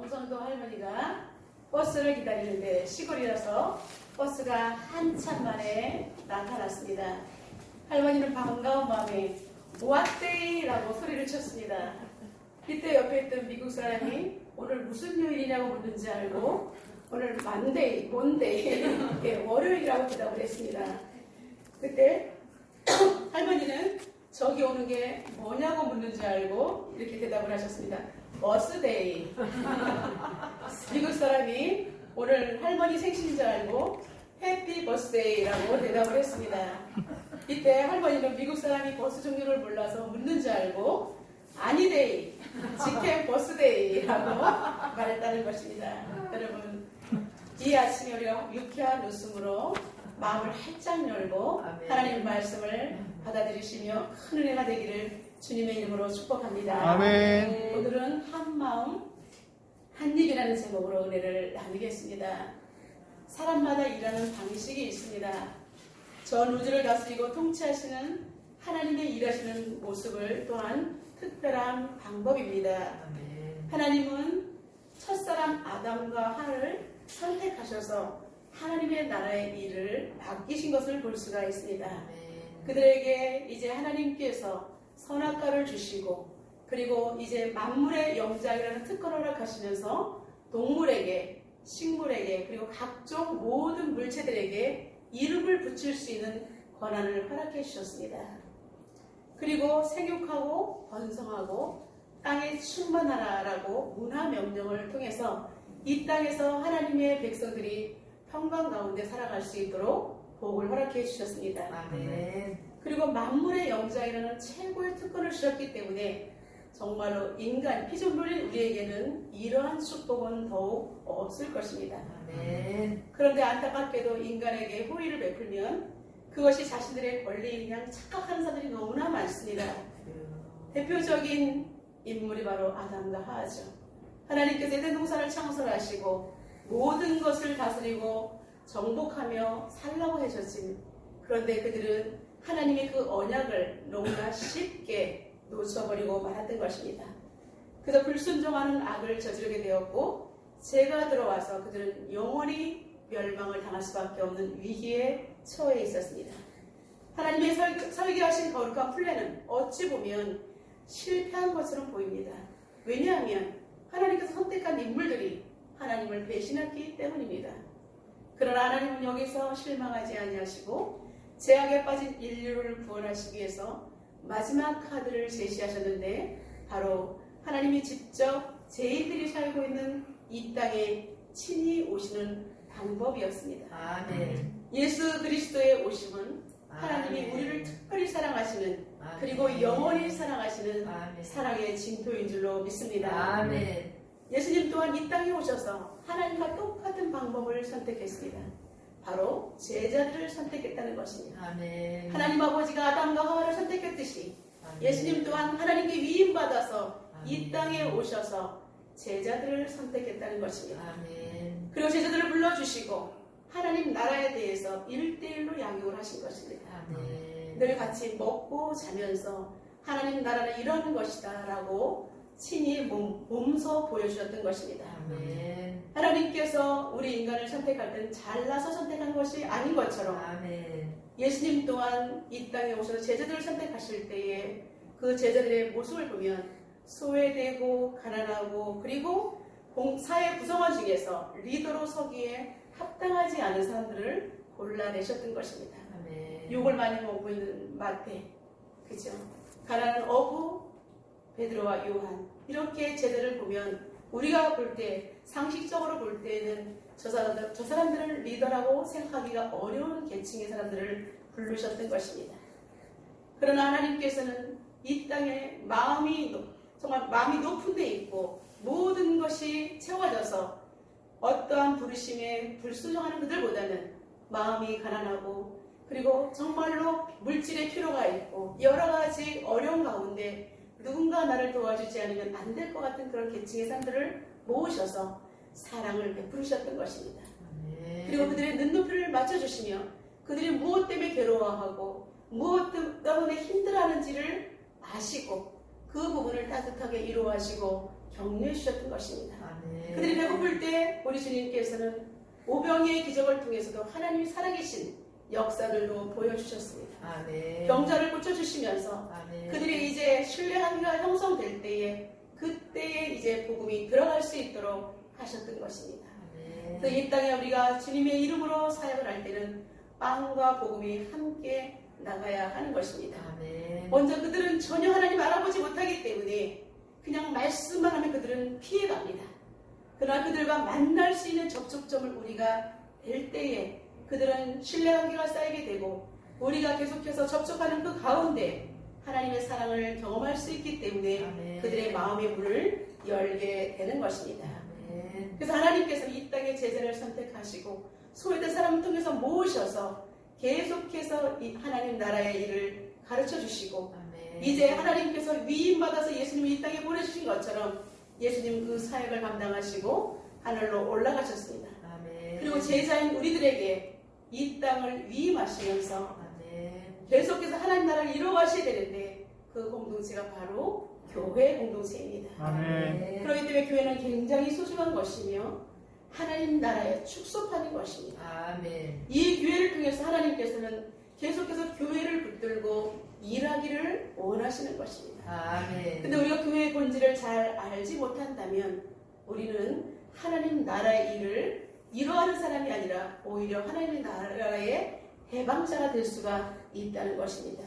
경상도 할머니가 버스를 기다리는데 시골이라서 버스가 한참 만에 나타났습니다. 할머니는 반가운 마음에 왔데이라고 소리를 쳤습니다. 이때 옆에 있던 미국 사람이 오늘 무슨 요일이냐고 묻는지 알고 오늘 만데이, 몬데이, 월요일이라고 대답을 했습니다. 그때 할머니는 저기 오는 게 뭐냐고 묻는지 알고 이렇게 대답을 하셨습니다. 버스데이. 미국 사람이 오늘 할머니 생신인 줄 알고 해피 버스데이라고 대답을 했습니다. 이때 할머니는 미국 사람이 버스 종류를 몰라서 묻는지 알고 아니데이, 직행 버스데이라고 말했다는 것입니다. 여러분, 이 아침에 우리가 유쾌한 웃음으로 마음을 활짝 열고 하나님의 말씀을 받아들이시며 큰 은혜가 되기를 주님의 이름으로 축복합니다. 아멘. 오늘은 한마음 한입이라는 제목으로 은혜를 나누겠습니다. 사람마다 일하는 방식이 있습니다. 전 우주를 다스리고 통치하시는 하나님의 일하시는 모습을 또한 특별한 방법입니다. 하나님은 첫사람 아담과 하와를 선택하셔서 하나님의 나라의 일을 맡기신 것을 볼 수가 있습니다. 그들에게 이제 하나님께서 선악과를 주시고 그리고 이제 만물의 영장이라는 특권을 허락하시면서 동물에게, 식물에게 그리고 각종 모든 물체들에게 이름을 붙일 수 있는 권한을 허락해 주셨습니다. 그리고 생육하고 번성하고 땅에 충만하라라고 문화 명령을 통해서 이 땅에서 하나님의 백성들이 평강 가운데 살아갈 수 있도록 복을 허락해 주셨습니다. 아멘. 그리고 만물의 영장이라는 최고의 특권을 주셨기 때문에 정말로 인간, 피조물인 우리에게는 이러한 축복은 더욱 없을 것입니다. 아멘. 그런데 안타깝게도 인간에게 호의를 베풀면 그것이 자신들의 권리인 양 착각하는 사람들이 너무나 많습니다. 대표적인 인물이 바로 아담과 하와죠. 하나님께서 에덴 동산을 창설하시고 모든 것을 다스리고 정복하며 살라고 하셨지. 그런데 그들은 하나님의 그 언약을 너무나 쉽게 놓쳐버리고 말았던 것입니다. 그래서 불순종하는 악을 저지르게 되었고 죄가 들어와서 그들은 영원히 멸망을 당할 수밖에 없는 위기에 처해 있었습니다. 하나님의 설계하신 거룩한 플랜은 어찌 보면 실패한 것처럼 보입니다. 왜냐하면 하나님께서 선택한 인물들이 하나님을 배신했기 때문입니다. 그러나 하나님은 여기서 실망하지 아니하시고 죄악에 빠진 인류를 구원하시기 위해서 마지막 카드를 제시하셨는데 바로 하나님이 직접 죄인들이 살고 있는 이 땅에 친히 오시는 방법이었습니다. 아멘. 예수 그리스도의 오심은 하나님이 아멘. 우리를 특별히 사랑하시는 아멘. 그리고 영원히 사랑하시는 아멘. 사랑의 징표인 줄로 믿습니다. 아멘. 예수님 또한 이 땅에 오셔서 하나님과 똑같은 방법을 선택했습니다. 바로 제자들을 선택했다는 것입니다. 아멘. 하나님 아버지가 아담과 하와를 선택했듯이 아멘. 예수님 또한 하나님께 위임받아서 이 아멘. 땅에 오셔서 제자들을 선택했다는 것입니다. 아멘. 그리고 제자들을 불러주시고 하나님 나라에 대해서 1대1로 양육을 하신 것입니다. 아멘. 늘 같이 먹고 자면서 하나님 나라는 이런 것이다 라고 친히 몸소 보여주셨던 것입니다. 아멘. 하나님께서 우리 인간을 선택할 때는 잘나서 선택한 것이 아닌 것처럼 아멘. 예수님 또한 이 땅에 오셔서 제자들을 선택하실 때에 그 제자들의 모습을 보면 소외되고 가난하고 그리고 사회 구성원 중에서 리더로 서기에 합당하지 않은 사람들을 골라내셨던 것입니다. 아멘. 욕을 많이 먹고 있는 마태, 그죠? 가난한 어부, 베드로와 요한 이렇게 제자를 보면 우리가 볼 때 상식적으로 볼 때는 저 사람들을 리더라고 생각하기가 어려운 계층의 사람들을 부르셨던 것입니다. 그러나 하나님께서는 이 땅에 정말 마음이 높은 데 있고 모든 것이 채워져서 어떠한 부르심에 불순종하는 그들보다는 마음이 가난하고 그리고 정말로 물질의 필요가 있고 여러 가지 어려운 가운데 누군가 나를 도와주지 않으면 안 될 것 같은 그런 계층의 사람들을 모으셔서 사랑을 베푸셨던 것입니다. 아멘. 그리고 그들의 눈높이를 맞춰주시며 그들이 무엇 때문에 괴로워하고 무엇 때문에 힘들어하는지를 아시고 그 부분을 따뜻하게 위로하시고 격려해 주셨던 것입니다. 아멘. 그들이 배고플 때 우리 주님께서는 오병이의 기적을 통해서도 하나님이 살아계신 역사들도 보여주셨습니다. 아멘. 병자를 고쳐주시면서 아멘. 그들이 이제 신뢰하기가 형성될 때에 그때에 이제 복음이 들어갈 수 있도록 하셨던 것입니다. 아멘. 그래서 이 땅에 우리가 주님의 이름으로 사역을 할 때는 빵과 복음이 함께 나가야 하는 것입니다. 아멘. 먼저 그들은 전혀 하나님 알아보지 못하기 때문에 그냥 말씀만 하면 그들은 피해갑니다. 그러나 그들과 만날 수 있는 접촉점을 우리가 될 때에 그들은 신뢰관계가 쌓이게 되고 우리가 계속해서 접촉하는 그 가운데 하나님의 사랑을 경험할 수 있기 때문에 아멘. 그들의 마음의 문을 열게 되는 것입니다. 아멘. 그래서 하나님께서 이 땅의 제자를 선택하시고 소외된 사람을 통해서 모으셔서 계속해서 이 하나님 나라의 일을 가르쳐 주시고 아멘. 이제 하나님께서 위임받아서 예수님이 이 땅에 보내주신 것처럼 예수님 그 사역을 감당하시고 하늘로 올라가셨습니다. 아멘. 그리고 제자인 우리들에게 이 땅을 위임하시면서 아멘. 계속해서 하나님 나라를 이루어가셔야 되는데 그 공동체가 바로 교회 공동체입니다. 아멘. 그렇기 때문에 교회는 굉장히 소중한 것이며 하나님 나라에 축소하는 것입니다. 아멘. 이 교회를 통해서 하나님께서는 계속해서 교회를 붙들고 일하기를 원하시는 것입니다. 아멘. 근데 우리가 교회의 본질을 잘 알지 못한다면 우리는 하나님 나라의 일을 이루어하는 사람이 아니라 오히려 하나님 나라의 해방자가 될 수가 있다는 것입니다.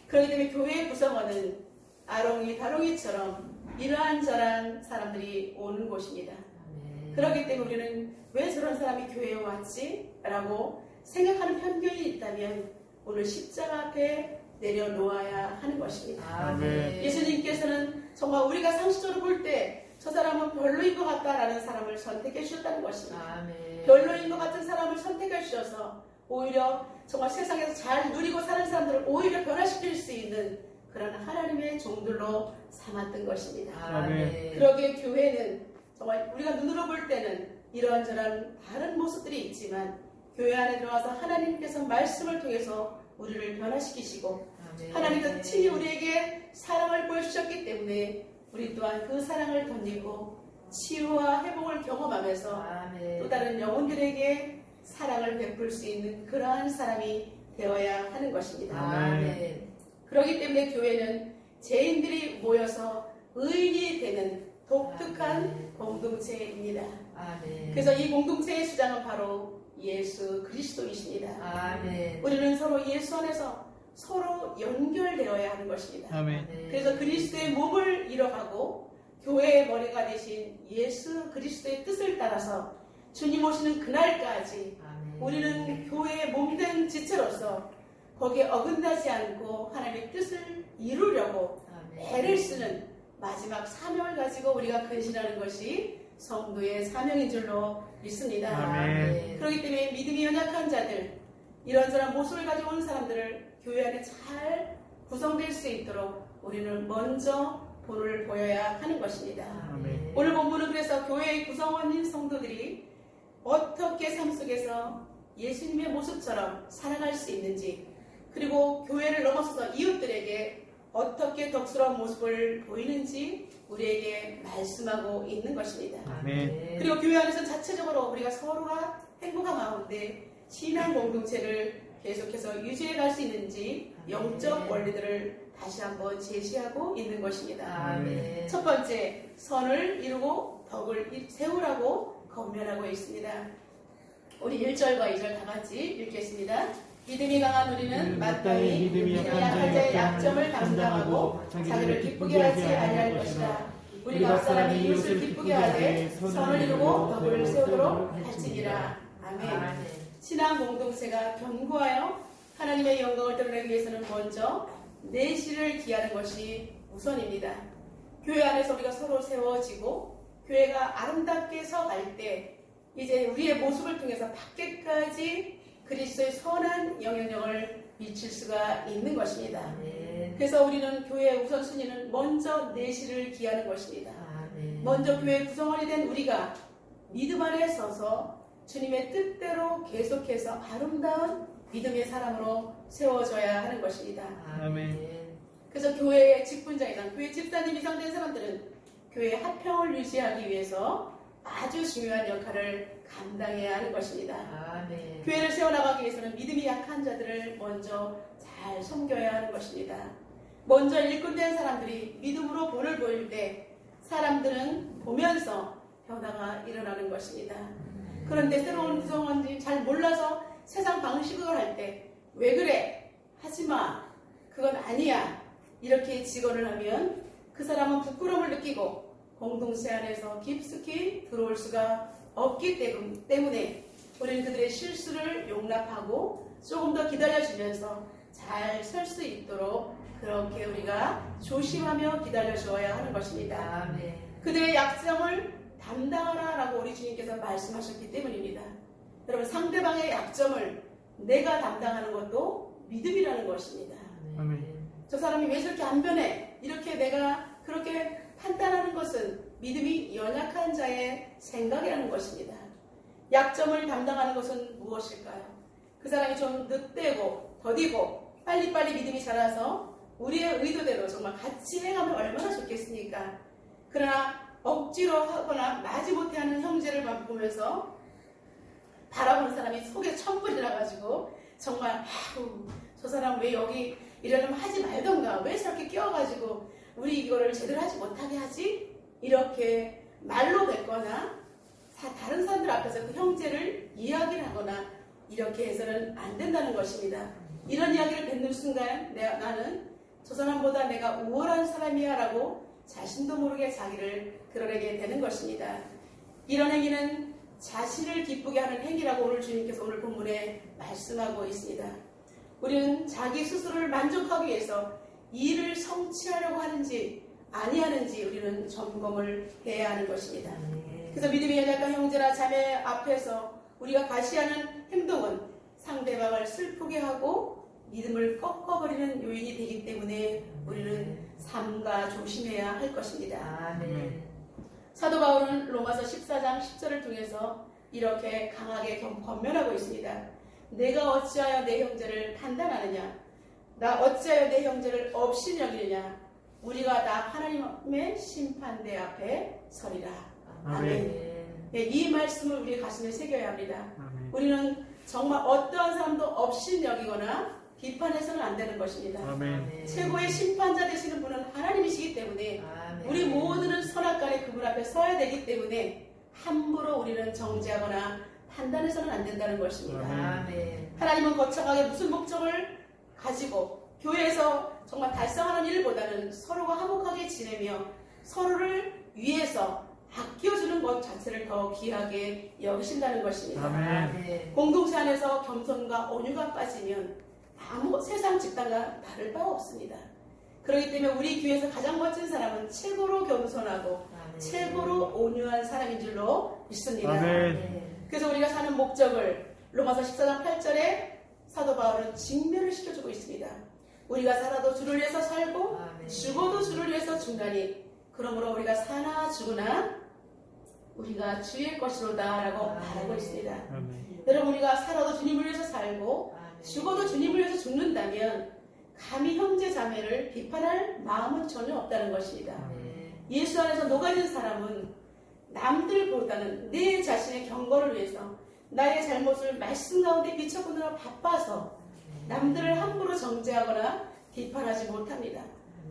그렇기 때문에 교회의 구성원은 아롱이 다롱이처럼 이러한저러한 사람들이 오는 곳입니다. 아멘. 그렇기 때문에 우리는 왜 저런 사람이 교회에 왔지? 라고 생각하는 편견이 있다면 오늘 십자가 앞에 내려놓아야 하는 것입니다. 아멘. 예수님께서는 정말 우리가 상식적으로 볼 때 저 사람은 별로인 것 같다라는 사람을 선택해 주셨다는 것입니다. 아멘. 별로인 것 같은 사람을 선택해 주셔서 오히려 정말 세상에서 잘 누리고 사는 사람들을 오히려 변화시킬 수 있는 그런 하나님의 종들로 삼았던 것입니다. 아멘. 그러기에 교회는 정말 우리가 눈으로 볼 때는 이러한저러한 다른 모습들이 있지만 교회 안에 들어와서 하나님께서 말씀을 통해서 우리를 변화시키시고 아멘. 하나님께서 친히 우리에게 사랑을 보여주셨기 때문에 우리 또한 그 사랑을 덧입고 치유와 회복을 경험하면서 아멘. 또 다른 영혼들에게 사랑을 베풀 수 있는 그러한 사람이 되어야 하는 것입니다. 아멘. 그렇기 때문에 교회는 죄인들이 모여서 의인이 되는 독특한 아멘. 공동체입니다. 아멘. 그래서 이 공동체의 주장은 바로 예수 그리스도이십니다. 아멘. 우리는 서로 예수 안에서 서로 연결되어야 하는 것입니다. 아멘. 그래서 그리스도의 몸을 이뤄가고 교회의 머리가 되신 예수 그리스도의 뜻을 따라서 주님 오시는 그날까지 아멘. 우리는 교회의 몸된 지체로서 거기에 어긋나지 않고 하나님의 뜻을 이루려고 아멘. 애를 쓰는 마지막 사명을 가지고 우리가 근신하는 것이 성도의 사명인 줄로 믿습니다. 아멘. 그렇기 때문에 믿음이 연약한 자들, 이런저런 모습을 가지고 온 사람들을 교회 안에 잘 구성될 수 있도록 우리는 먼저 본을 보여야 하는 것입니다. 아멘. 오늘 본문은 그래서 교회의 구성원인 성도들이 어떻게 삶 속에서 예수님의 모습처럼 살아갈 수 있는지, 그리고 교회를 넘어서서 이웃들에게 어떻게 덕스러운 모습을 보이는지 우리에게 말씀하고 있는 것입니다. 아멘. 그리고 교회 안에서 자체적으로 우리가 서로가 행복한 가운데 신앙 공동체를 계속해서 유지해 갈 수 있는지 영적 원리들을 다시 한번 제시하고 있는 것입니다. 아멘. 첫 번째, 선을 이루고 덕을 세우라고 권면하고 있습니다. 우리 1절과 2절 다 같이 읽겠습니다. 믿음이 강한 우리는 마땅히 믿음이 약한 자의 약점을 담당하고 자기를 기쁘게 하지 아니할 것이다. 우리 각 사람이 이웃을 기쁘게 하되 선을 이루고 덕을 세우도록 할지니라. 아멘. 아멘. 신앙 공동체가 견고하여 하나님의 영광을 드러내기 위해서는 먼저 내실을 기하는 것이 우선입니다. 교회 안에서 우리가 서로 세워지고 교회가 아름답게 서갈 때 이제 우리의 모습을 통해서 밖에까지 그리스도의 선한 영향력을 미칠 수가 있는 것입니다. 아멘. 그래서 우리는 교회의 우선순위는 먼저 내실을 기하는 것입니다. 아멘. 먼저 교회 구성원이 된 우리가 믿음 안에 서서 주님의 뜻대로 계속해서 아름다운 믿음의 사람으로 세워져야 하는 것입니다. 아멘. 그래서 교회의 직분자이나 교회 집사님 이상 된 사람들은 교회 화평을 유지하기 위해서 아주 중요한 역할을 감당해야 하는 것입니다. 아멘. 교회를 세워나가기 위해서는 믿음이 약한 자들을 먼저 잘 섬겨야 하는 것입니다. 먼저 일꾼된 사람들이 믿음으로 본을 보일 때 사람들은 보면서 변화가 일어나는 것입니다. 그런데 새로운 구성원들이 잘 몰라서 세상 방식으로 할 때 왜 그래? 하지마. 그건 아니야. 이렇게 직언을 하면 그 사람은 부끄러움을 느끼고 공동체 안에서 깊숙이 들어올 수가 없기 때문에 우리는 그들의 실수를 용납하고 조금 더 기다려주면서 잘 설 수 있도록 그렇게 우리가 조심하며 기다려주어야 하는 것입니다. 아멘. 그들의 약점을 담당하라라고 우리 주님께서 말씀하셨기 때문입니다. 여러분, 상대방의 약점을 내가 담당하는 것도 믿음이라는 것입니다. 아멘. 저 사람이 왜 저렇게 안 변해? 이렇게 내가 그렇게 판단하는 것은 믿음이 연약한 자의 생각이라는 것입니다. 약점을 담당하는 것은 무엇일까요? 그 사람이 좀 늑대고 더디고 빨리빨리 믿음이 자라서 우리의 의도대로 정말 같이 해가면 얼마나 좋겠습니까? 그러나 억지로 하거나 마지못해 하는 형제를 보면서 바라보는 사람이 속에 천불이 나가지고 정말 아우, 저 사람 왜 여기 이러려면 하지 말던가, 왜 저렇게 끼워가지고 우리 이거를 제대로 하지 못하게 하지? 이렇게 말로 뱉거나 다른 사람들 앞에서 그 형제를 이야기를 하거나 이렇게 해서는 안 된다는 것입니다. 이런 이야기를 뱉는 순간 나는 저 사람보다 내가 우월한 사람이야 라고 자신도 모르게 자기를 드러내게 되는 것입니다. 이런 행위는 자신을 기쁘게 하는 행위라고 오늘 주님께서 오늘 본문에 말씀하고 있습니다. 우리는 자기 스스로를 만족하기 위해서 일을 성취하려고 하는지 아니하는지 우리는 점검을 해야 하는 것입니다. 그래서 믿음이 연약한 형제나 자매 앞에서 우리가 과시하는 행동은 상대방을 슬프게 하고 믿음을 꺾어버리는 요인이 되기 때문에 우리는 삼가 조심해야 할 것입니다. 아멘. 사도 바울은 로마서 14장 10절을 통해서 이렇게 강하게 권면하고 있습니다. 내가 어찌하여 내 형제를 판단하느냐? 나 어찌하여 내 형제를 없이 여기느냐? 우리가 다 하나님의 심판대 앞에 서리라. 아멘. 네, 이 말씀을 우리 가슴에 새겨야 합니다. 아멘. 우리는 정말 어떠한 사람도 없이 여기거나 비판해서는 안 되는 것입니다. 아멘. 최고의 심판자 되시는 분은 하나님이시기 때문에 아멘. 우리 모두는 선악간에 그분 앞에 서야 되기 때문에 함부로 우리는 정죄하거나 판단해서는 안 된다는 것입니다. 아멘. 하나님은 거창하게 무슨 목적을 가지고 교회에서 정말 달성하는 일보다는 서로가 화목하게 지내며 서로를 위해서 아껴주는 것 자체를 더 귀하게 여기신다는 것입니다. 아멘. 공동체 안에서 겸손과 온유가 빠지면 아무 세상 집단과 다를 바 없습니다. 그렇기 때문에 우리 교회에서 가장 멋진 사람은 최고로 겸손하고 아멘. 최고로 온유한 사람인 줄로 믿습니다. 아멘. 그래서 우리가 사는 목적을 로마서 14장 8절에 사도 바울은 직면을 시켜주고 있습니다. 우리가 살아도 주를 위해서 살고 아멘. 죽어도 주를 위해서 죽나니 그러므로 우리가 사나 죽으나 우리가 주의 것이로다 라고 말하고 있습니다. 아멘. 여러분, 우리가 살아도 주님을 위해서 살고 아멘. 죽어도 주님을 위해서 죽는다면 감히 형제 자매를 비판할 마음은 전혀 없다는 것입니다. 아멘. 예수 안에서 녹아든 사람은 남들보다는 내 자신의 경거를 위해서 나의 잘못을 말씀 가운데 비춰보느라 바빠서 남들을 함부로 정죄하거나 비판하지 못합니다.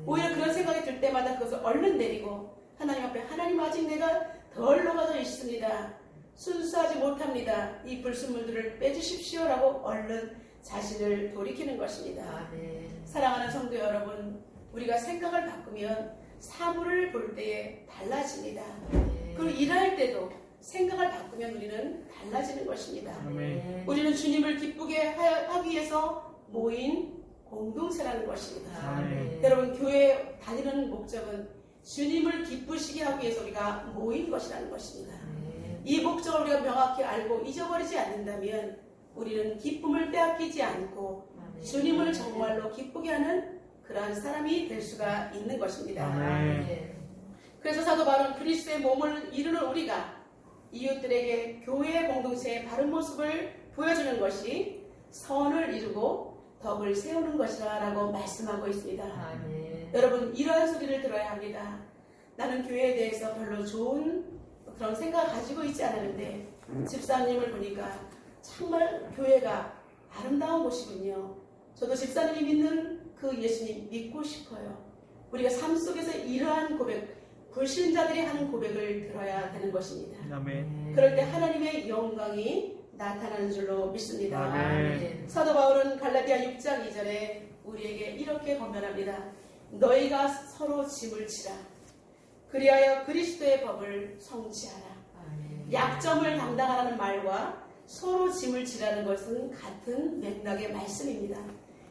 오히려 그런 생각이 들 때마다 그것을 얼른 내리고 하나님 앞에, 하나님 아직 내가 덜 녹아져 있습니다. 순수하지 못합니다. 이 불순물들을 빼주십시오라고 얼른 자신을 돌이키는 것입니다. 아멘. 사랑하는 성도 여러분, 우리가 생각을 바꾸면 사물을 볼 때에 달라집니다. 그리고 일할 때도 생각을 바꾸면 우리는 달라지는 것입니다. 아멘. 우리는 주님을 기쁘게 하기 위해서 모인 공동체라는 것입니다. 아멘. 여러분, 교회 다니는 목적은 주님을 기쁘시게 하기 위해서 우리가 모인 것이라는 것입니다. 이 목적을 우리가 명확히 알고 잊어버리지 않는다면 우리는 기쁨을 빼앗기지 않고 주님을 정말로 기쁘게 하는 그러한 사람이 될 수가 있는 것입니다. 아멘. 그래서 사도 바울은 그리스도의 몸을 이루는 우리가 이웃들에게 교회의 공동체의 바른 모습을 보여주는 것이 선을 이루고 덕을 세우는 것이라 라고 말씀하고 있습니다. 아멘. 여러분, 이러한 소리를 들어야 합니다. 나는 교회에 대해서 별로 좋은 그런 생각을 가지고 있지 않았는데 집사님을 보니까 정말 교회가 아름다운 곳이군요. 저도 집사님이 믿는 그 예수님 믿고 싶어요. 우리가 삶 속에서 이러한 고백, 불신자들이 하는 고백을 들어야 되는 것입니다. 아멘. 그럴 때 하나님의 영광이 나타나는 줄로 믿습니다. 아멘. 사도 바울은 갈라디아 6장 2절에 우리에게 이렇게 권면합니다. 너희가 서로 짐을 지라. 그리하여 그리스도의 법을 성취하라. 아멘. 약점을 담당하라는 말과 서로 짐을 지라는 것은 같은 맥락의 말씀입니다.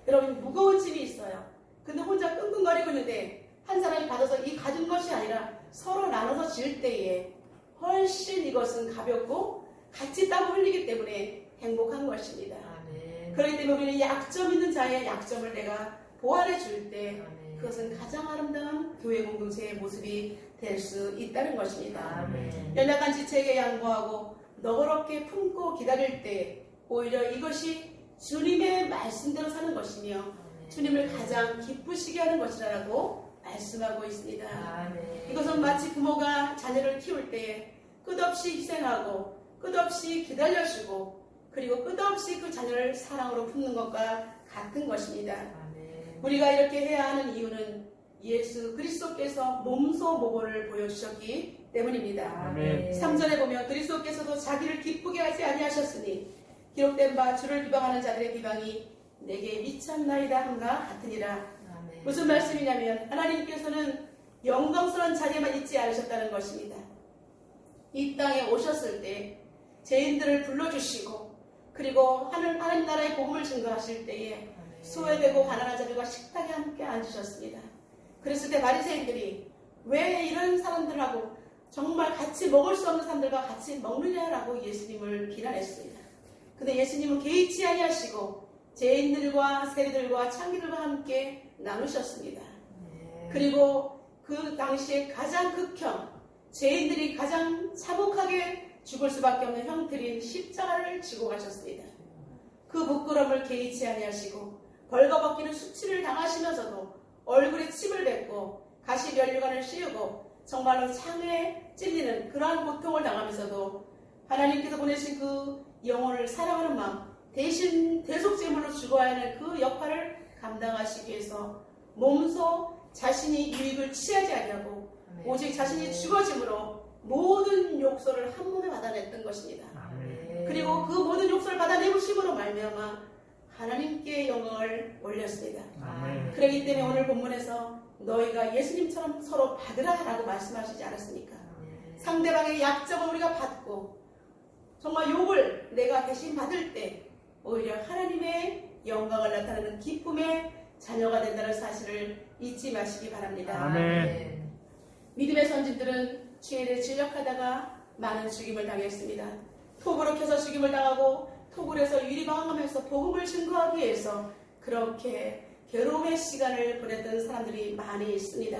여러분 무거운 짐이 있어요. 근데 혼자 끙끙거리고 있는데 한 사람이 받아서 이 가진 것이 아니라 서로 나눠서 질 때에 훨씬 이것은 가볍고 같이 땀 흘리기 때문에 행복한 것입니다. 아멘. 그렇기 때문에 우리는 약점 있는 자의 약점을 내가 보완해 줄 때 아멘. 그것은 가장 아름다운 교회 공동체의 모습이 될 수 있다는 것입니다. 아멘. 연약한 지체에게 양보하고 너그럽게 품고 기다릴 때 오히려 이것이 주님의 말씀대로 사는 것이며 아멘. 주님을 가장 기쁘시게 하는 것이라고 말씀하고 있습니다. 아멘. 이것은 마치 부모가 자녀를 키울 때 끝없이 희생하고 끝없이 기다려주고 그리고 끝없이 그 자녀를 사랑으로 품는 것과 같은 것입니다. 아멘. 우리가 이렇게 해야 하는 이유는 예수 그리스도께서 몸소 모범을 보여주셨기 때문입니다. 아멘. 3절에 보면 그리스도께서도 자기를 기쁘게 하지 아니하셨으니 기록된 바 주를 비방하는 자들의 비방이 내게 미쳤나이다 함과 같으니라. 아멘. 무슨 말씀이냐면 하나님께서는 영광스러운 자리에만 있지 않으셨다는 것입니다. 이 땅에 오셨을 때 죄인들을 불러주시고 그리고 하나님 나라의 복음을 증거하실 때에 아멘. 소외되고 가난한 자들과 식탁에 함께 앉으셨습니다. 그랬을 때 바리새인들이 왜 이런 사람들하고 정말 같이 먹을 수 없는 사람들과 같이 먹느냐라고 예수님을 비난했습니다. 근데 예수님은 개의치 아니하시고 죄인들과 세리들과 창기들과 함께 나누셨습니다. 네. 그리고 그 당시에 가장 극형, 죄인들이 가장 참혹하게 죽을 수밖에 없는 형틀인 십자가를 지고 가셨습니다. 그 부끄러움을 개의치 아니하시고 벌거벗기는 수치를 당하시면서도 얼굴에 침을 뱉고 가시 면류관을 씌우고 정말로 창에 찔리는 그러한 고통을 당하면서도 하나님께서 보내신 그 영혼을 사랑하는 마음 대신 대속제물로 죽어야 하는 그 역할을 감당하시기 위해서 몸소 자신이 유익을 취하지 아니하고 아멘. 오직 자신이 죽어짐으로 모든 욕설을 한 몸에 받아냈던 것입니다. 아멘. 그리고 그 모든 욕설을 받아내심으로 말미암아 하나님께 영광을 올렸습니다. 아멘. 그렇기 때문에 오늘 본문에서 너희가 예수님처럼 서로 받으라라고 말씀하시지 않았습니까? 아멘. 상대방의 약점을 우리가 받고 정말 욕을 내가 대신 받을 때 오히려 하나님의 영광을 나타내는 기쁨의 자녀가 된다는 사실을 잊지 마시기 바랍니다. 아멘. 믿음의 선진들은 죄에 진력하다가 많은 죽임을 당했습니다. 톡으로 켜서 죽임을 당하고 톡을 해서 유리방황하면서 복음을 증거하기 위해서 그렇게 괴로움의 시간을 보냈던 사람들이 많이 있습니다.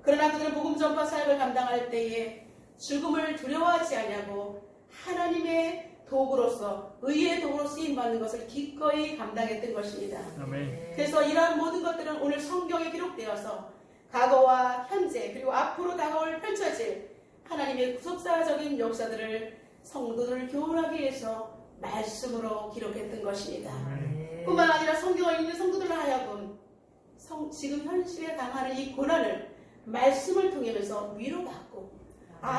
그러나 그들은 복음 전파 사역을 감당할 때에 죽음을 두려워하지 아니하고 하나님의 도구로서 의의 도구로 쓰임받는 것을 기꺼이 감당했던 것입니다. 아멘. 그래서 이러한 모든 것들은 오늘 성경에 기록되어서 과거와 현재 그리고 앞으로 다가올 펼쳐질 하나님의 구속사적인 역사들을 성도들을 교훈하기 위해서 말씀으로 기록했던 것입니다. 아멘. 뿐만 아니라 성경을 읽는 성도들로 하여금 지금 현실에 당하는 이 고난을 말씀을 통하면서 위로받고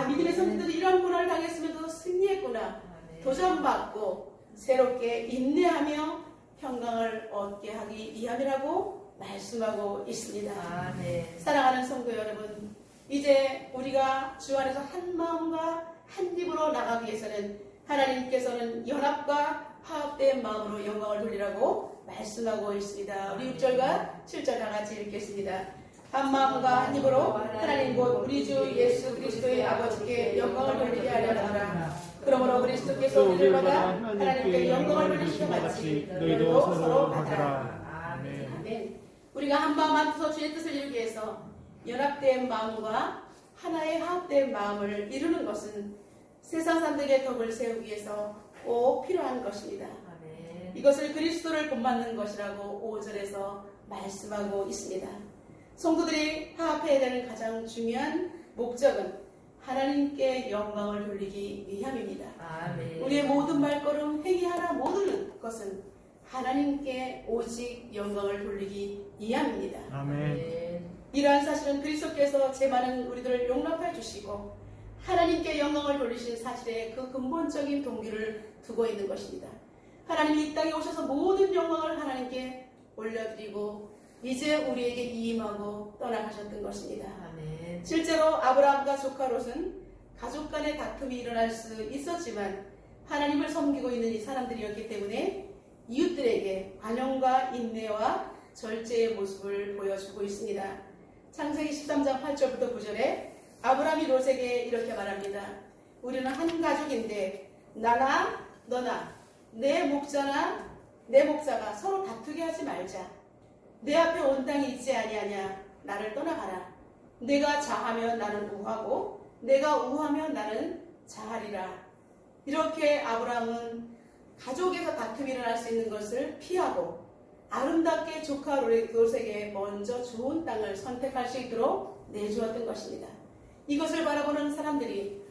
믿음의 성도들이 이런 고난을 당했으면서 승리했구나 아멘. 도전받고 새롭게 인내하며 평강을 얻게 하기 위함이라고 말씀하고 있습니다. 아멘. 사랑하는 성도 여러분, 이제 우리가 주 안에서 한 마음과 한 입으로 나가기 위해서는 하나님께서는 연합과 화합된 마음으로 영광을 돌리라고 말씀하고 있습니다. 우리 6절과 7절 다 같이 읽겠습니다. 한 마음과 한 입으로 하나님 곧 우리 주 예수 그리스도의 아버지께 영광을 돌리게 하려 하노라. 그러므로 그리스도께서 우리를 받아 하나님께 영광을 돌리시는 같이 너희도 서로 받아라. 아멘. 아멘. 우리가 한 마음 한 뜻으로 주의 뜻을 이루기 위해서 연합된 마음과 하나의 화합된 마음을 이루는 것은 세상 사람들의 덕을 세우기 위해서 꼭 필요한 것입니다. 아멘. 이것을 그리스도를 본받는 것이라고 5절에서 말씀하고 있습니다. 성도들이 화합해야 되는 가장 중요한 목적은 하나님께 영광을 돌리기 위함입니다. 아멘. 우리의 모든 말걸음, 행위하나 모든 것은 하나님께 오직 영광을 돌리기 위함입니다. 아멘. 이러한 사실은 그리스도께서 제 많은 우리들을 용납해 주시고 하나님께 영광을 돌리신 사실에 그 근본적인 동기를 두고 있는 것입니다. 하나님이 이 땅에 오셔서 모든 영광을 하나님께 올려드리고 이제 우리에게 이임하고 떠나가셨던 것입니다. 아멘. 실제로 아브라함과 조카 롯은 가족 간의 다툼이 일어날 수 있었지만 하나님을 섬기고 있는 이 사람들이었기 때문에 이웃들에게 관용과 인내와 절제의 모습을 보여주고 있습니다. 창세기 13장 8절부터 9절에 아브라함이 롯에게 이렇게 말합니다. 우리는 한 가족인데 나나 너나 내 목자가 서로 다투게 하지 말자. 내 앞에 온 땅이 있지 아니하냐. 나를 떠나가라. 내가 자하면 나는 우하고 내가 우하면 나는 자하리라. 이렇게 아브라함은 가족에서 다툼이 일어날 수 있는 것을 피하고 아름답게 조카 롯에게 먼저 좋은 땅을 선택할 수 있도록 내주었던 것입니다. 이것을 바라보는 사람들이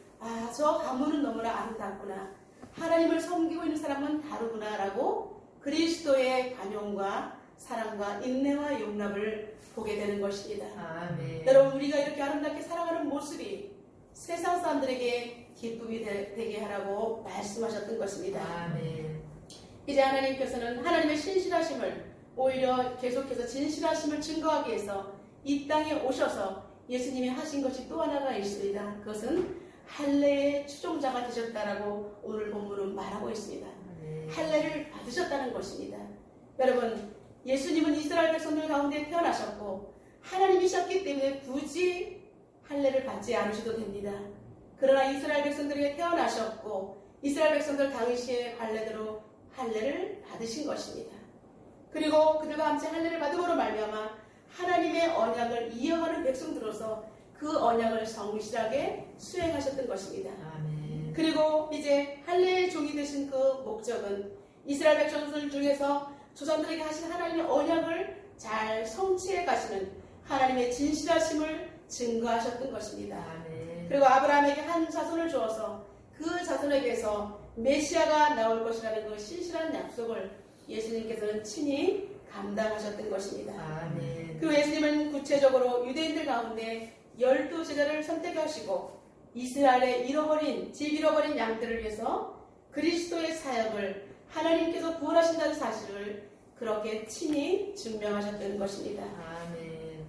저 가문은 너무나 아름답구나. 하나님을 섬기고 있는 사람은 다르구나 라고 그리스도의 관용과 사랑과 인내와 용납을 보게 되는 것입니다. 아멘. 여러분, 우리가 이렇게 아름답게 살아가는 모습이 세상 사람들에게 기쁨이 되게 하라고 말씀하셨던 것입니다. 아멘. 이제 하나님께서는 하나님의 신실하심을 오히려 계속해서 진실하심을 증거하기 위해서 이 땅에 오셔서 예수님이 하신 것이 또 하나가 있습니다. 그것은 할례의 추종자가 되셨다라고 오늘 본문은 말하고 있습니다. 아멘. 할례를 받으셨다는 것입니다. 여러분, 예수님은 이스라엘 백성들 가운데 태어나셨고 하나님이셨기 때문에 굳이 할례를 받지 않으셔도 됩니다. 그러나 이스라엘 백성들에게 태어나셨고 이스라엘 백성들 당시의 관례대로 할례를 받으신 것입니다. 그리고 그들과 함께 할례를 받음으로 말미암아 하나님의 언약을 이어가는 백성들로서 그 언약을 성실하게 수행하셨던 것입니다. 아멘. 그리고 이제 할례의 종이 되신 그 목적은 이스라엘 백성들 중에서 조상들에게 하신 하나님의 언약을 잘 성취해 가시는 하나님의 진실하심을 증거하셨던 것입니다. 아멘. 그리고 아브라함에게 한 자손을 주어서 그 자손에게서 메시아가 나올 것이라는 그 신실한 약속을 예수님께서는 친히 감당하셨던 것입니다. 아멘. 그 예수님은 구체적으로 유대인들 가운데 12제자를 선택하시고 이스라엘의 집 잃어버린 양들을 위해서 그리스도의 사역을 하나님께서 구원하신다는 사실을 그렇게 친히 증명하셨던 것입니다. 아멘.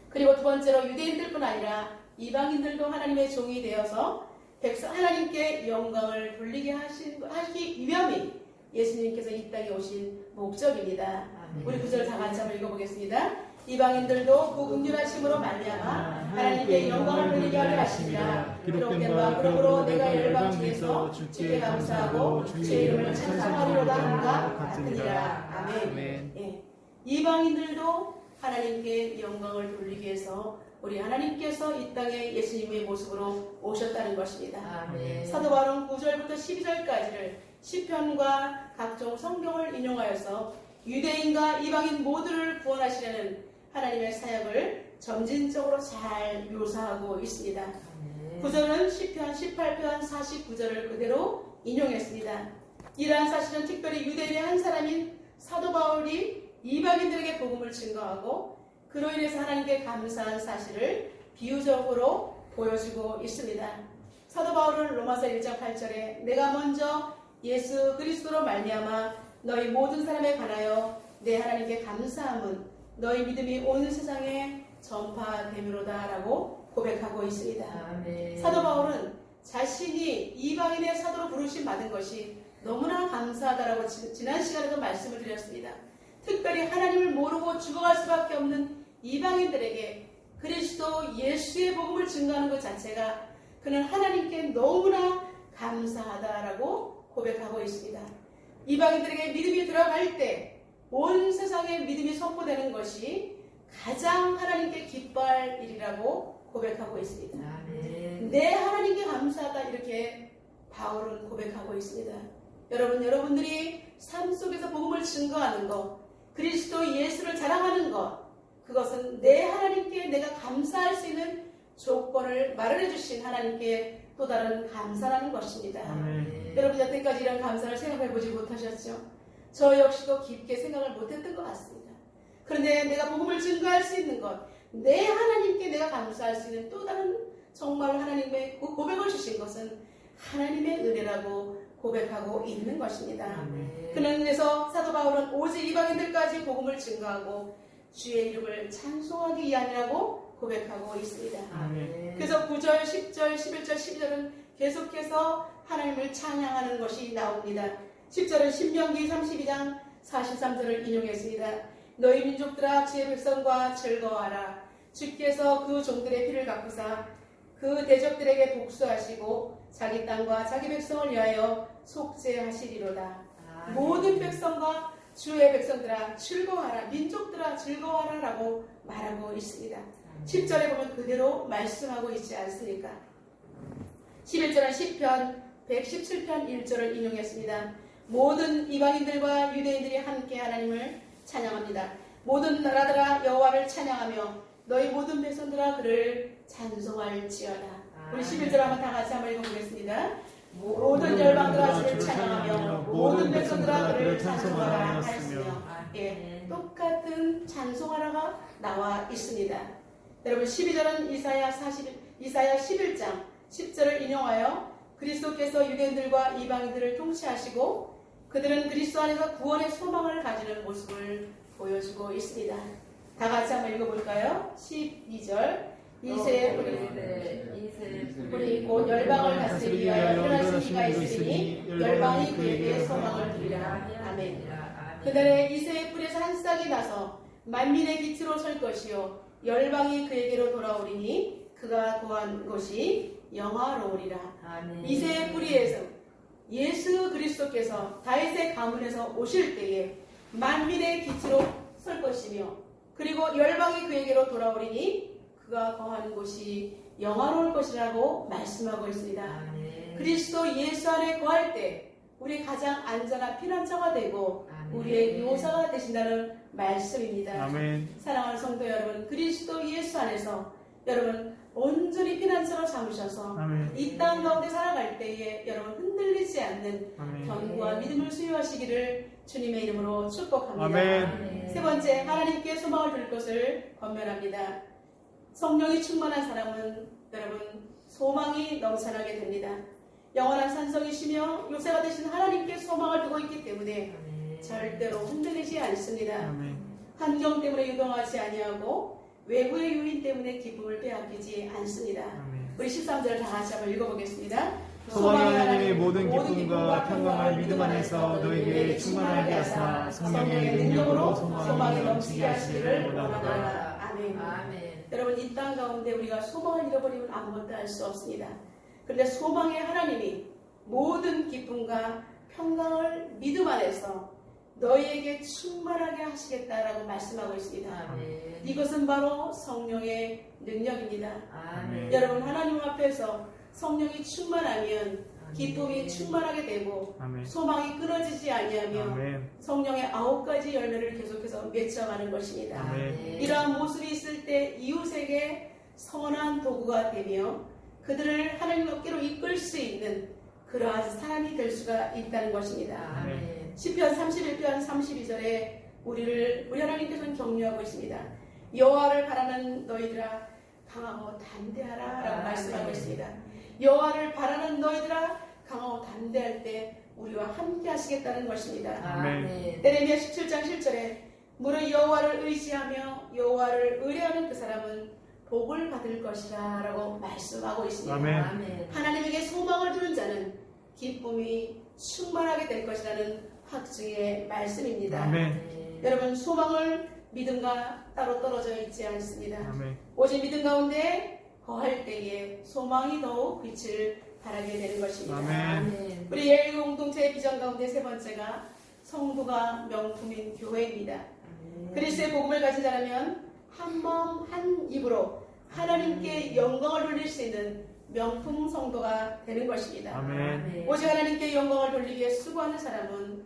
그리고 두 번째로 유대인들뿐 아니라 이방인들도 하나님의 종이 되어서 하나님께 영광을 돌리게 하기 위함이 예수님께서 이 땅에 오신 목적입니다. 아멘. 우리 구절 다 같이 한번 읽어보겠습니다. 이방인들도 그 긍휼하심으로 말미암아 하나님께 영광을 돌리게 하려 하심이라. 기록된 바 그러므로 내가 열방 중에서 주께 감사하고 주의 이름을 찬송하리로다 함과 같으니라. 아멘. 예. 이방인들도 하나님께 영광을 돌리기 위해서 우리 하나님께서 이 땅에 예수님의 모습으로 오셨다는 것입니다. 아멘. 사도 바울은 9절부터 12절까지를 시편과 각종 성경을 인용하여서 유대인과 이방인 모두를 구원하시려는 하나님의 사역을 점진적으로 잘 묘사하고 있습니다. 아멘. 9절은 시편 18편 49절을 그대로 인용했습니다. 이러한 사실은 특별히 유대인의 한 사람인 사도 바울이 이방인들에게 복음을 증거하고 그로 인해서 하나님께 감사한 사실을 비유적으로 보여주고 있습니다. 사도 바울은 로마서 1장 8절에 내가 먼저 예수 그리스도로 말미암아 너희 모든 사람에 관하여 내 하나님께 감사함은 너희 믿음이 온 세상에 전파됨이로다 라고 고백하고 있습니다. 아멘. 사도 바울은 자신이 이방인의 사도로 부르심 받은 것이 너무나 감사하다라고 지난 시간에도 말씀을 드렸습니다. 특별히 하나님을 모르고 죽어갈 수밖에 없는 이방인들에게 그리스도 예수의 복음을 증거하는 것 자체가 그는 하나님께 너무나 감사하다라고 고백하고 있습니다. 이방인들에게 믿음이 들어갈 때 온 세상에 믿음이 선포되는 것이 가장 하나님께 기뻐할 일이라고 고백하고 있습니다. 아멘. 내 하나님께 감사하다 이렇게 바울은 고백하고 있습니다. 여러분들이 삶 속에서 복음을 증거하는 것, 그리스도 예수를 자랑하는 것, 그것은 내 하나님께 내가 감사할 수 있는 조건을 마련해 주신 하나님께 또 다른 감사라는 것입니다. 아멘. 여러분 여태까지 이런 감사를 생각해 보지 못하셨죠? 저 역시도 깊게 생각을 못했던 것 같습니다. 그런데 내가 복음을 증거할 수 있는 것, 내 하나님께 내가 감사할 수 있는 또 다른 정말 하나님의 고백을 주신 것은 하나님의 은혜라고 고백하고 있는 것입니다. 아멘. 그런 의미에서 사도 바울은 오직 이방인들까지 복음을 증거하고 주의 이름을 찬송하기 위함이라고 고백하고 있습니다. 아멘. 그래서 9절, 10절, 11절, 12절은 계속해서 하나님을 찬양하는 것이 나옵니다. 10절은 신명기 32장 43절을 인용했습니다. 너희 민족들아 주의 백성과 즐거워하라. 주께서 그 종들의 피를 갚으사 그 대적들에게 복수하시고 자기 땅과 자기 백성을 위하여 속죄하시리로다. 아멘. 모든 백성과 주의 백성들아 즐거워하라. 민족들아 즐거워하라 라고 말하고 있습니다. 10절에 보면 그대로 말씀하고 있지 않습니까? 11절은 시편 117편 1절을 인용했습니다. 모든 이방인들과 유대인들이 함께 하나님을 찬양합니다. 모든 나라들아 여호와를 찬양하며 너희 모든 백성들아 그를 찬송할지어다. 우리 11절 한번 다 같이 한번 읽어보겠습니다. 모든 열방들아 주를 찬양하며 모든 백성들아 그를 찬송하라 하였으며, 예, 똑같은 찬송하라가 나와 있습니다. 여러분 12절은 이사야 11장 10절을 인용하여 그리스도께서 유대인들과 이방인들을 통치하시고 그들은 그리스도 안에서 구원의 소망을 가지는 모습을 보여주고 있습니다. 다 같이 한번 읽어볼까요? 12절 이세 우리 곧 열방을 다스리기 위하여 일어나신 이가 있으니 열방이 그에게 소망을 두리라. 아멘. 그날에 이새의 뿌리에서 한 싹이 나서 만민의 빛으로 설 것이요 열방이 그에게로 돌아오리니 그가 구한 곳이 영화로우리라. 아멘. 이새의 뿌리에서 예수 그리스도께서 다윗의 가문에서 오실 때에 만민의 빛으로 설 것이며 그리고 열방이 그에게로 돌아오리니 그가 거하는 곳이 영화로울 것이라고 말씀하고 있습니다. 아멘. 그리스도 예수 안에 거할 때 우리 가장 안전한 피난처가 되고 아멘. 우리의 요사가 되신다는 말씀입니다. 아멘. 사랑하는 성도 여러분, 그리스도 예수 안에서 여러분 온전히 피난처로 삼으셔서 아멘. 이 땅 가운데 살아갈 때에 여러분 흔들리지 않는 아멘. 견고와 믿음을 수여하시기를 주님의 이름으로 축복합니다. 아멘. 세 번째, 하나님께 소망을 둘 것을 권면합니다. 성령이 충만한 사람은 여러분 소망이 넘쳐나게 됩니다. 영원한 산성이시며 요새가 되신 하나님께 소망을 두고 있기 때문에 절대로 흔들리지 않습니다. 아멘. 환경 때문에 유동하지 아니하고 외부의 요인 때문에 기쁨을 빼앗기지 않습니다. 아멘. 우리 13절 다 같이 한번 읽어보겠습니다. 소망이 하나님의 모든 기쁨과 평강을 믿음 안에서 너에게 충만하게 하사 성령의 능력으로 소망이 넘치게 하시기를 원하노라. 아멘. 아멘. 여러분 이 땅 가운데 우리가 소망을 잃어버리면 아무것도 할 수 없습니다. 그런데 소망의 하나님이 모든 기쁨과 평강을 믿음 안에서 너희에게 충만하게 하시겠다라고 말씀하고 있습니다. 아멘. 이것은 바로 성령의 능력입니다. 아멘. 여러분 하나님 앞에서 성령이 충만하면 기쁨이 아멘. 충만하게 되고 아멘. 소망이 끊어지지 아니하며 아멘. 성령의 9가지 열매를 계속해서 맺혀가는 것입니다. 아멘. 이러한 모습이 있을 때 이웃에게 선한 도구가 되며 그들을 하나님 어깨로 이끌 수 있는 그러한 사람이 될 수가 있다는 것입니다. 아멘. 시편 31편 32절에 우리 하나님께서는 격려하고 있습니다. 여호와를 바라는 너희들아 강하고 담대하라 라고 말씀하고 있습니다. 여호와를 바라는 너희들아 강하고 담대할 때 우리와 함께 하시겠다는 것입니다. 아멘. 예레미야 17장 7절에 무릇 여호와를 의지하며 여호와를 의뢰하는 그 사람은 복을 받을 것이라 라고 말씀하고 있습니다. 아멘. 아멘. 하나님에게 소망을 두는 자는 기쁨이 충만하게 될 것이라는 확증의 말씀입니다. 아멘. 여러분 소망을 믿음과 따로 떨어져 있지 않습니다. 아멘. 오직 믿음 가운데 거할 때에 소망이 더욱 빛을 발하게 되는 것입니다. 아멘. 아멘. 우리 예일 공동체의 비전 가운데 세 번째가 성도가 명품인 교회입니다. 그리스도의 복음을 가진 자라면 한 마음 한 입으로 하나님께 영광을 돌릴 수 있는 명품 성도가 되는 것입니다. 아멘. 오직 하나님께 영광을 돌리기 위해 수고하는 사람은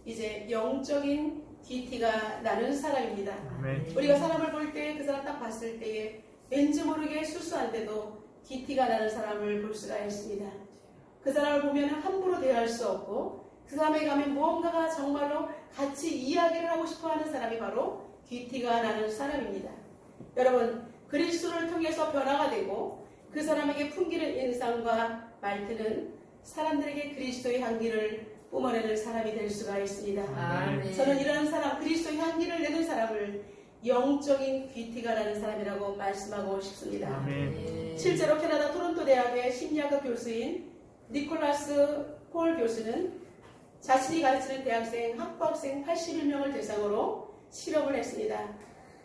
이제 영적인 DT가 나는 사람입니다. 아멘. 우리가 사람을 볼 때 그 사람 딱 봤을 때에 왠지 모르게 수수한데도 기티가 나는 사람을 볼 수가 있습니다. 그 사람을 보면 함부로 대할 수 없고 그 사람에게 가면 무언가가 정말로 같이 이야기를 하고 싶어하는 사람이 바로 기티가 나는 사람입니다. 여러분, 그리스도를 통해서 변화가 되고 그 사람에게 풍기는 인상과 말투는 사람들에게 그리스도의 향기를 뿜어내는 사람이 될 수가 있습니다. 아멘. 저는 이런 사람, 그리스도의 향기를 내는 사람을 영적인 귀티가 나는 사람이라고 말씀하고 싶습니다. 아멘. 실제로 캐나다 토론토 대학의 심리학과 교수인 니콜라스 폴 교수는 자신이 가르치는 대학생, 학부학생 81명을 대상으로 실험을 했습니다.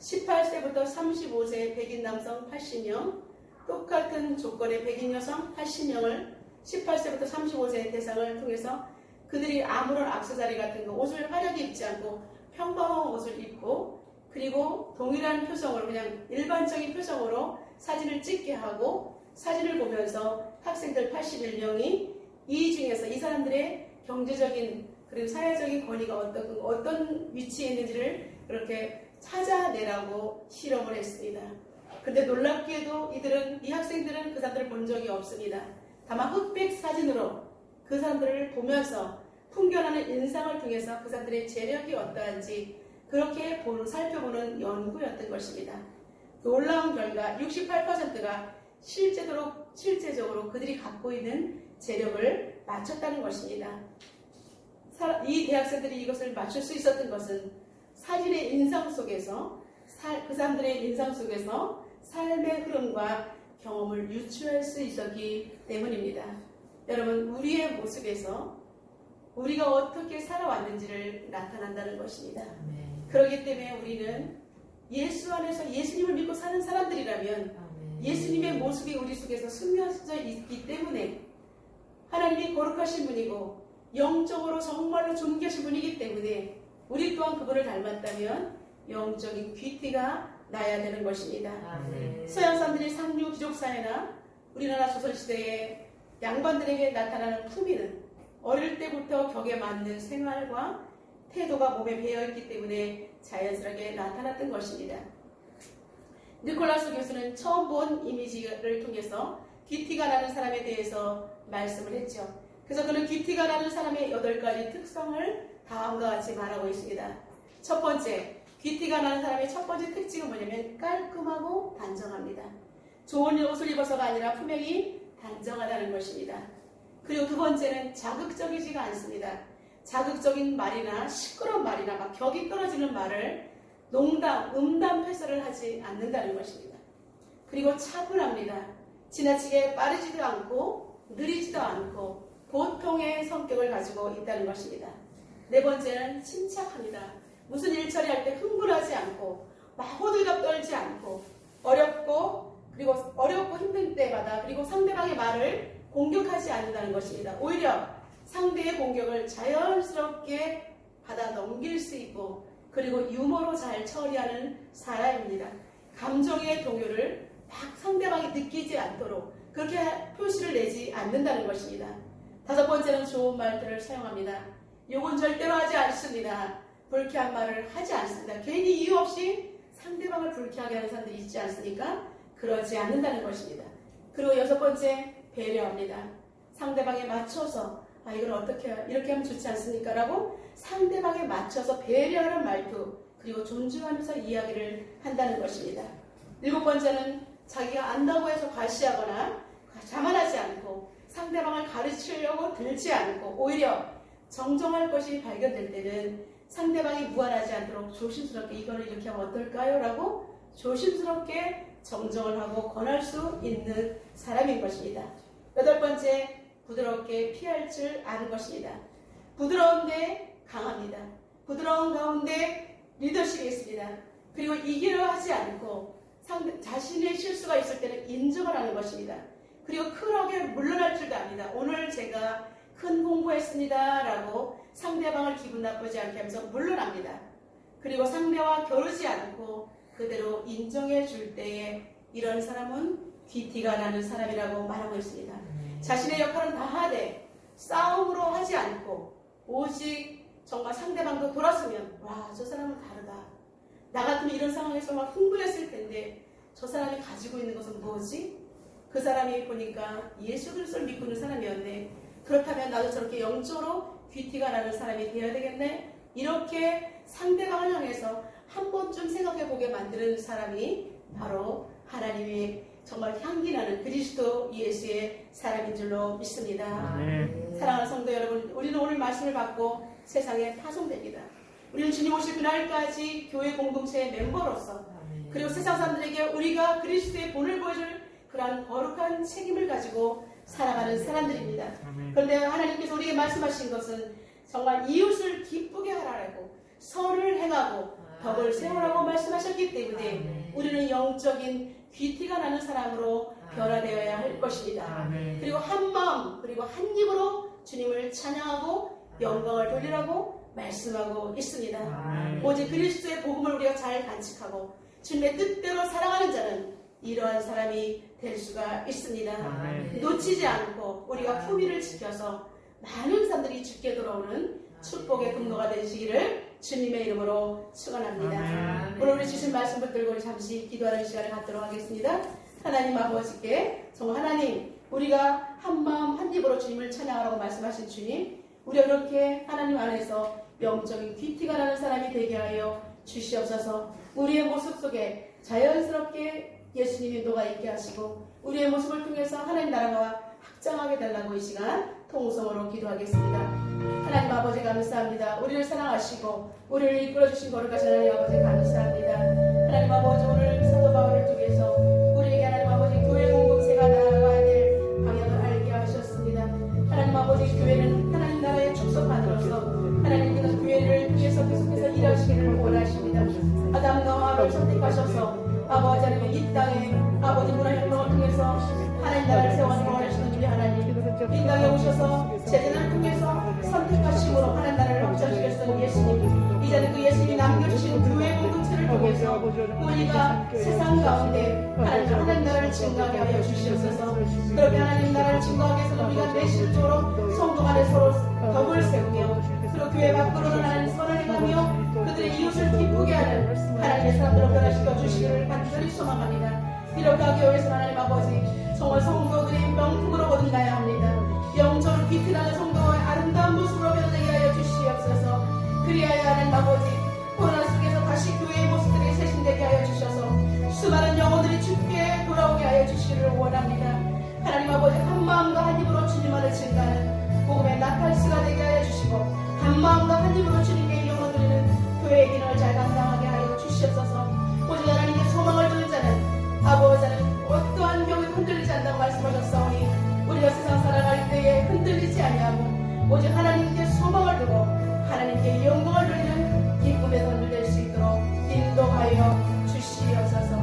18세부터 35세 백인 남성 80명, 똑같은 조건의 백인 여성 80명을 18세부터 35세의 대상을 통해서 그들이 아무런 액세서리 같은 거, 옷을 화려하게 입지 않고 평범한 옷을 입고 그리고 동일한 표정으로 그냥 일반적인 표정으로 사진을 찍게 하고 사진을 보면서 학생들 81명이 이 중에서 이 사람들의 경제적인 그리고 사회적인 권위가 어떤 위치에 있는지를 그렇게 찾아내라고 실험을 했습니다. 그런데 놀랍게도 이 학생들은 그 사람들을 본 적이 없습니다. 다만 흑백 사진으로 그 사람들을 보면서 풍겨나는 인상을 통해서 그 사람들의 재력이 어떠한지 그렇게 살펴보는 연구였던 것입니다. 놀라운 결과 68%가 실제적으로 그들이 갖고 있는 재력을 맞췄다는 것입니다. 이 대학생들이 이것을 맞출 수 있었던 것은 사진의 인상 속에서 그 사람들의 인상 속에서 삶의 흐름과 경험을 유추할 수 있었기 때문입니다. 여러분, 우리의 모습에서 우리가 어떻게 살아왔는지를 나타난다는 것입니다. 그렇기 때문에 우리는 예수 안에서 예수님을 믿고 사는 사람들이라면 예수님의 모습이 우리 속에서 스며져 있기 때문에 하나님이 거룩하신 분이고 영적으로 정말로 존귀하신 분이기 때문에 우리 또한 그분을 닮았다면 영적인 귀티가 나야 되는 것입니다. 서양 사람들이 상류 귀족 사회나 우리나라 조선시대의 양반들에게 나타나는 품위는 어릴 때부터 격에 맞는 생활과 태도가 몸에 배어있기 때문에 자연스럽게 나타났던 것입니다. 니콜라스 교수는 처음 본 이미지를 통해서 귀티가 나는 사람에 대해서 말씀을 했죠. 그래서 그는 귀티가 나는 사람의 8가지 특성을 다음과 같이 말하고 있습니다. 첫 번째, 귀티가 나는 사람의 첫 번째 특징은 뭐냐면 깔끔하고 단정합니다. 좋은 옷을 입어서가 아니라 품행이 단정하다는 것입니다. 그리고 두 번째는 자극적이지가 않습니다. 자극적인 말이나 시끄러운 말이나 막 격이 끊어지는 말을 농담, 음담 회사를 하지 않는다는 것입니다. 그리고 차분합니다. 지나치게 빠르지도 않고 느리지도 않고 보통의 성격을 가지고 있다는 것입니다. 네 번째는 침착합니다. 무슨 일 처리할 때 흥분하지 않고 막 호들갑 떨지 않고 어렵고 힘든 때마다 그리고 상대방의 말을 공격하지 않는다는 것입니다. 오히려 상대의 공격을 자연스럽게 받아 넘길 수 있고 그리고 유머로 잘 처리하는 사람입니다. 감정의 동요를 막 상대방이 느끼지 않도록 그렇게 표시를 내지 않는다는 것입니다. 다섯 번째는 좋은 말들을 사용합니다. 욕은 절대로 하지 않습니다. 불쾌한 말을 하지 않습니다. 괜히 이유 없이 상대방을 불쾌하게 하는 사람들이 있지 않습니까? 그러지 않는다는 것입니다. 그리고 여섯 번째, 배려합니다. 상대방에 맞춰서 이걸 어떻게 이렇게 하면 좋지 않습니까? 라고 상대방에 맞춰서 배려하는 말투 그리고 존중하면서 이야기를 한다는 것입니다. 일곱 번째는 자기가 안다고 해서 과시하거나 자만하지 않고 상대방을 가르치려고 들지 않고 오히려 정정할 것이 발견될 때는 상대방이 무안하지 않도록 조심스럽게 이거를 이렇게 하면 어떨까요? 라고 조심스럽게 정정을 하고 권할 수 있는 사람인 것입니다. 여덟 번째, 부드럽게 피할 줄 아는 것입니다. 부드러운데 강합니다. 부드러운 가운데 리더십이 있습니다. 그리고 이기려 하지 않고 자신의 실수가 있을 때는 인정을 하는 것입니다. 그리고 쿨하게 물러날 줄도 압니다. 오늘 제가 큰 공부했습니다 라고 상대방을 기분 나쁘지 않게 하면서 물러납니다. 그리고 상대와 겨루지 않고 그대로 인정해 줄 때에 이런 사람은 귀티가 나는 사람이라고 말하고 있습니다. 자신의 역할은 다 하되 싸움으로 하지 않고 오직 정말 상대방도 돌았으면 와, 저 사람은 다르다. 나 같으면 이런 상황에서 막 흥분했을 텐데 저 사람이 가지고 있는 것은 뭐지? 그 사람이 보니까 예수 그리스도를 믿고 있는 사람이었네. 그렇다면 나도 저렇게 영적으로 귀티가 나는 사람이 되어야 되겠네. 이렇게 상대방을 향해서 한 번쯤 생각해 보게 만드는 사람이 바로 하나님의 정말 향기나는 그리스도 예수의 사람인 줄로 믿습니다. 아멘. 사랑하는 성도 여러분, 우리는 오늘 말씀을 받고 세상에 파송됩니다. 우리는 주님 오실 그날까지 교회 공동체의 멤버로서 아멘. 그리고 세상 사람들에게 우리가 그리스도의 본을 보여줄 그러한 거룩한 책임을 가지고 살아가는 사람들입니다. 아멘. 그런데 하나님께서 우리에게 말씀하신 것은 정말 이웃을 기쁘게 하라고 선을 행하고 덕을 세우라고 말씀하셨기 때문에 아멘. 우리는 영적인 귀티가 나는 사람으로 변화되어야 할 것입니다. 아멘. 그리고 한 마음 그리고 한 입으로 주님을 찬양하고 영광을 돌리라고 말씀하고 있습니다. 아멘. 오직 그리스도의 복음을 우리가 잘 간직하고 주님의 뜻대로 살아가는 자는 이러한 사람이 될 수가 있습니다. 아멘. 놓치지 않고 우리가 품위를 지켜서 많은 사람들이 주께 돌아오는 축복의 근거가 되시기를 주님의 이름으로 축원합니다. 아멘. 오늘 우리 주신 말씀 붙들고 우리 잠시 기도하는 시간을 갖도록 하겠습니다. 하나님 아버지께 정말 하나님 우리가 한 마음 한 입으로 주님을 찬양하라고 말씀하신 주님, 우리가 그렇게 하나님 안에서 영적인 귀티가 나는 사람이 되게 하여 주시옵소서. 우리의 모습 속에 자연스럽게 예수님의 인도가 있게 하시고 우리의 모습을 통해서 하나님 나라가 확장하게 달라고 이 시간 통성으로 기도하겠습니다. 하나님 아버지 감사합니다. 우리를 사랑하시고 우리를 이끌어주신 거룩하신 하나님 아버지 감사합니다. 하나님 아버지 오늘 사도 바울을 통해서 우리에게 하나님 아버지 교회 공동체가 나아가야 될 방향을 알게 하셨습니다. 하나님 아버지 교회는 하나님 나라의 축소판으로서 하나님께서 교회를 통해서 계속해서 일하시기를 원하십니다. 아담과 하와를 선택하셔서 아버지 하나님 이 땅에 아버지 문화혁명을 통해서 하나님 나라를 세워가는 원하시는 우리 하나님, 이 땅에 오셔서 제재를 통해서 선택하심으로 하나님 나라를 확장시켰던 예수님, 이제는 그 예수님이 남겨주신 교회 공동체를 통해서 우리가 세상 가운데 하나님 나라를 증거하게 하여 주시옵소서. 그렇게 하나님 나라를 증거하기 위해서 우리가 내실적으로 성도 간에 서로 덕을 세우며 그리고 교회 밖으로는 하나님 선을 행하며 그들의 이웃을 기쁘게 하는 하나님의 사람들로 변화시켜 주시기를 간절히 소망합니다. 이렇게 하기 위해서 하나님 아버지 정말 성도들이 명품으로 거듭나야 합니다. 영적으로 빛나는 성도의 아름다운 모습으로 변하게 하여 주시옵소서. 그리하여 하나님 아버지 코로나 속에서 다시 교회의 모습들이 세신되게 하여 주셔서 수많은 영혼들이 주께 돌아오게 하여 주시기를 원합니다. 하나님 아버지 한 마음과 한 입으로 주님만을 증가하는 복음의 나팔수가 되게 하여 주시고 한 마음과 한 입으로 주님께 영혼 드리는 교회의 기능을 잘 감당하게 하여 주시옵소서. 오직 하나님께 소망을 두는 자는 아버지는 어떠한 경우에도 흔들리지 않는다고 말씀하셨사오니 우리가 세상 살아갈 때에 흔들리지 아니하고 오직 하나님께 소망을 두고 하나님께 영광을 돌리는 기쁨의 선을 될 수 있도록 인도하여 주시옵소서.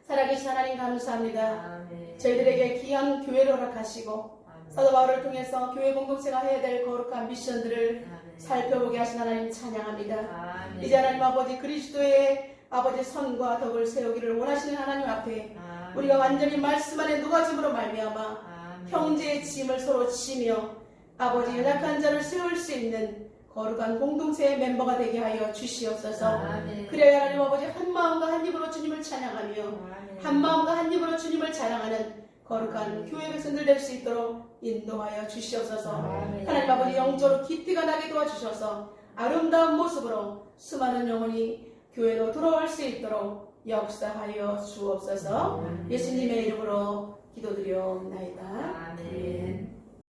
살아계신 하나님 감사합니다. 아멘. 저희들에게 귀한 교회를 허락하시고 사도 바울을 통해서 교회 공동체가 해야 될 거룩한 미션들을 아멘. 살펴보게 하신 하나님 찬양합니다. 아멘. 이제 하나님 아버지 그리스도의 아버지 선과 덕을 세우기를 원하시는 하나님 앞에 아멘. 우리가 완전히 말씀 안에 녹아짐으로 말미암아 아멘. 형제의 짐을 서로 지며 아버지 연약한 자를 세울 수 있는 거룩한 공동체의 멤버가 되게 하여 주시옵소서. 아멘. 그래야 하나님 아버지 한 마음과 한 입으로 주님을 찬양하며 아멘. 한 마음과 한 입으로 주님을 자랑하는 거룩한 교회 백성들 될 수 있도록 인도하여 주시옵소서. 아멘. 하나님 아버지 영적으로 기티가 나게 도와주셔서 아름다운 모습으로 수많은 영혼이 교회로 돌아올 수 있도록 역사하여 주옵소서. 예수님의 이름으로 기도드려옵나이다. 아멘.